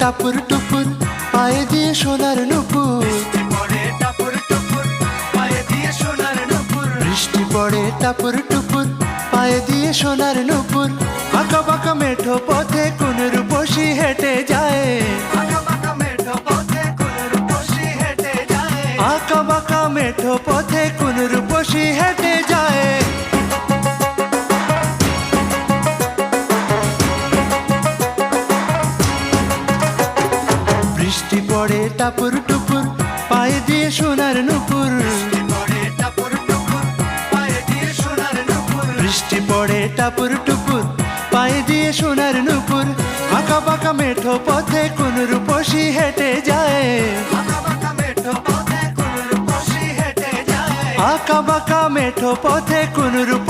টাপুর টুপুর পায়ে দিয়ে সোনার নুপুর, বৃষ্টি পড়ে টাপুর টুপুর পায়ে দিয়ে সোনার নুপুর। আঁকা বাঁকা মেঠো পথে কোন রূপসী হেঁটে যায়, আঁকা বাঁকা মেঠো পথে কোন রূপসী হেঁটে যায়। বৃষ্টি পড়ে টাপুর টুপুর পায়ে দিয়ে সোনার নুপুর, বৃষ্টি পড়ে টাপুর টুপুর পায়ে দিয়ে সোনার নুপুর। আঁকা বাঁকা মেঠো পথে কোন রূপসী হেঁটে যায়, আঁকা বাঁকা মেঠো পথে কোন রূপসী